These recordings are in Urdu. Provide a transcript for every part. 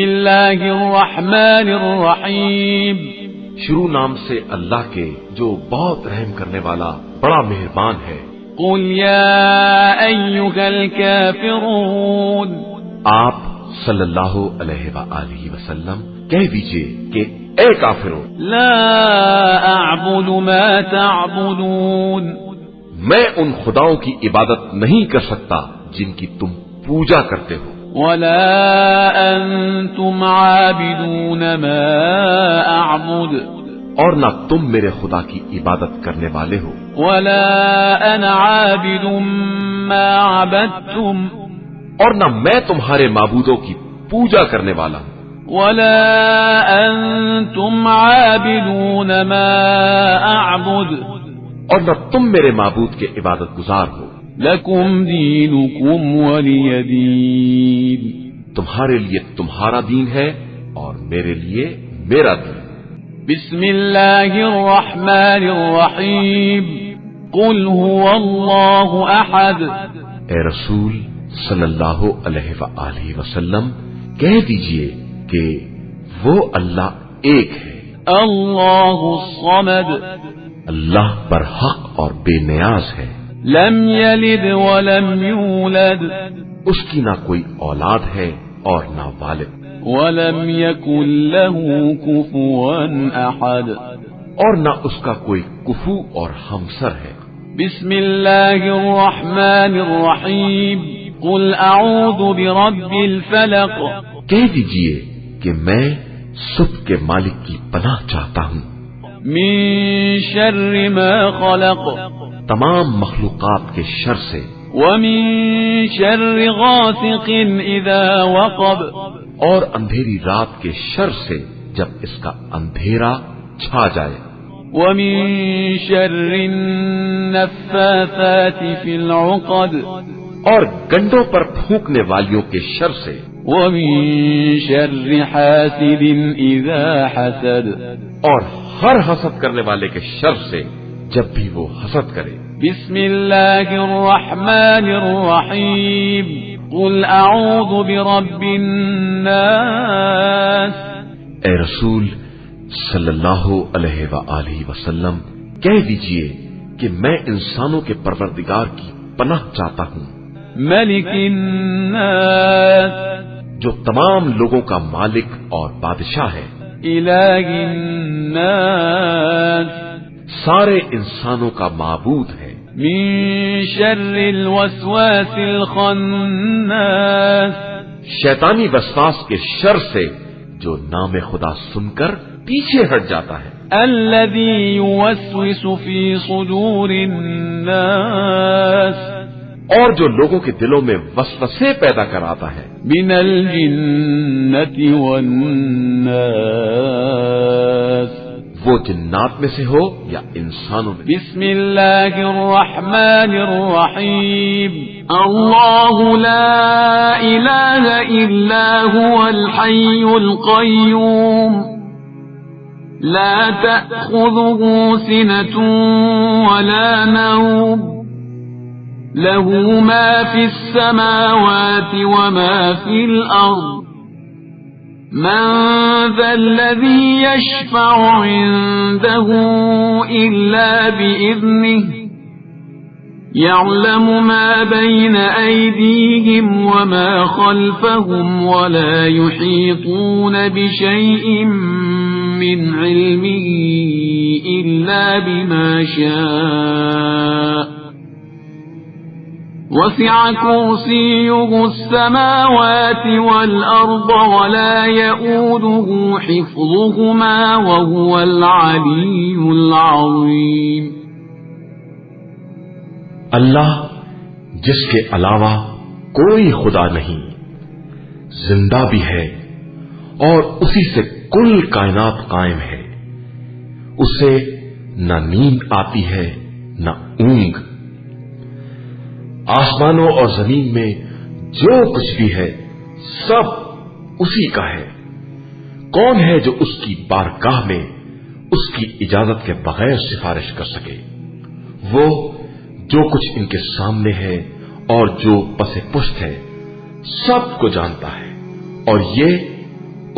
اللہ الرحمن الرحیم، شروع نام سے اللہ کے جو بہت رحم کرنے والا بڑا مہربان ہے۔ قل یا ایھا الکافرون، آپ صلی اللہ علیہ وآلہ وسلم کہہ دیجئے کہ اے کافروں، لا اعبد ما تعبدون، میں ان خداؤں کی عبادت نہیں کر سکتا جن کی تم پوجا کرتے ہو، ولا انتم عابدون ما اعبد، اور نہ تم میرے خدا کی عبادت کرنے والے ہو، ولا انا عابد ما عبدتم، اور نہ میں تمہارے معبودوں کی پوجا کرنے والا ہوں، ولا انتم عابدون ما اعبد، اور نہ تم میرے معبود کے عبادت گزار ہو، لکم دینکم ولی دین، تمہارے لیے تمہارا دین ہے اور میرے لیے میرا دین۔ بسم اللہ الرحمن الرحیم، قل هو اللہ احد، اے رسول صلی اللہ علیہ وآلہ وسلم کہہ دیجئے کہ وہ اللہ ایک ہے، اللہ الصمد، اللہ برحق اور بے نیاز ہے، لم یلد ولم یولد، اس کی نہ کوئی اولاد ہے اور نہ والد، ولم یکن له کفوا احد، اور نہ اس کا کوئی کفو اور ہمسر ہے۔ بسم اللہ الرحمن الرحیم، قل اعوذ برب الفلق، کہہ دیجئے کہ میں صبح کے مالک کی پناہ چاہتا ہوں، من شر ما خلق، تمام مخلوقات کے شر سے، ومن شر غاسق اذا وقب، اور اندھیری رات کے شر سے جب اس کا اندھیرا چھا جائے، ومن شر النفاثات في العقد، اور گنڈوں پر پھونکنے والیوں کے شر سے، ومن شر حاسد اذا حسد، اور ہر حسد کرنے والے کے شر سے جب بھی وہ حسد کرے۔ بسم اللہ الرحمن الرحیم، قل اعوذ برب الناس، اے رسول صلی اللہ علیہ وآلہ وسلم کہہ دیجئے کہ میں انسانوں کے پروردگار کی پناہ چاہتا ہوں، ملک الناس، جو تمام لوگوں کا مالک اور بادشاہ ہے، الہ الناس، سارے انسانوں کا معبود ہے، من شر الوسواس الخناس، شیطانی وسواس کے شر سے جو نام خدا سن کر پیچھے ہٹ جاتا ہے، الذي يوسوس في صدور الناس، اور جو لوگوں کے دلوں میں وسوسے پیدا کراتا ہے، من الجنة والناس، وہ جنات میں سے ہو یا انسانوں میں۔ بسم اللہ الرحمن الرحیم، اللہ لا الہ الا هو الحی القیوم، لا تأخذه سنة ولا نوم، له ما في السماوات وما في الأرض، من ذا الذي يشفع عنده إلا بإذنه، يعلم ما بين أيديهم وما خلفهم، ولا يحيطون بشيء من علمه إلا بما شاء، وسع كرسيه السماوات والأرض ولا يؤوده حفظهما وهو العلي العظيم۔ اللہ جس کے علاوہ کوئی خدا نہیں، زندہ بھی ہے اور اسی سے کل کائنات قائم ہے، اسے نہ نیند آتی ہے نہ اونگ، آسمانوں اور زمین میں جو کچھ بھی ہے سب اسی کا ہے، کون ہے جو اس کی بارگاہ میں اس کی اجازت کے بغیر سفارش کر سکے؟ وہ جو کچھ ان کے سامنے ہے اور جو پس پشت ہے سب کو جانتا ہے، اور یہ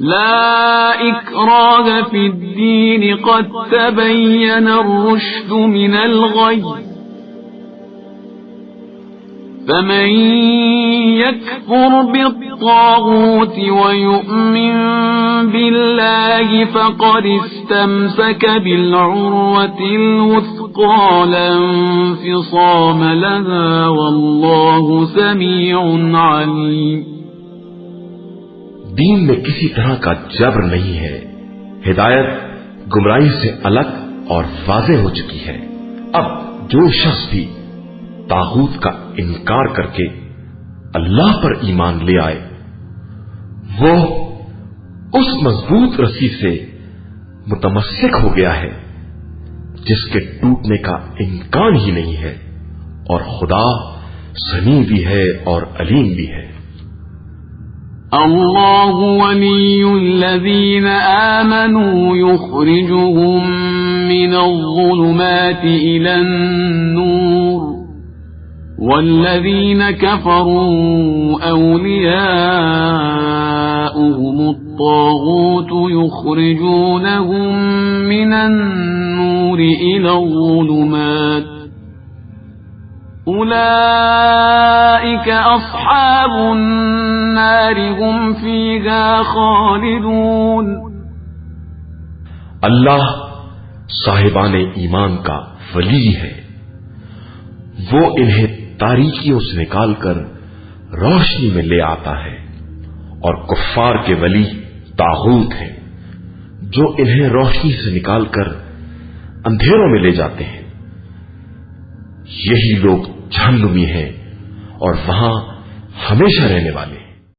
لا إكراه في الدين قد تبين الرشد من الغي فمن يكفر بالطاغوت ويؤمن بالله فقد استمسك بالعروة الوثقى لا انفصام لها والله سميع عليم۔ دین میں کسی طرح کا جبر نہیں ہے، ہدایت گمراہی سے الگ اور واضح ہو چکی ہے۔ اب جو شخص بھی طاغوت کا انکار کر کے اللہ پر ایمان لے آئے وہ اس مضبوط رسی سے متمسک ہو گیا ہے جس کے ٹوٹنے کا امکان ہی نہیں ہے، اور خدا سمیع بھی ہے اور علیم بھی ہے۔ اللہ ولی الذین آمنوا یخرجهم من الظلمات إلى النور والذین كفروا أولیاؤهم الطاغوت یخرجونهم من النور إلى الظلمات أولئك أصحاب النار هم فيها خالدون۔ اللہ صاحبان ایمان کا ولی ہے، وہ انہیں تاریکیوں سے نکال کر روشنی میں لے آتا ہے، اور کفار کے ولی طاغوت ہیں جو انہیں روشنی سے نکال کر اندھیروں میں لے جاتے ہیں۔ یہی لوگ جہنمی ہیں اور وہاں ہمیشہ رہنے والے۔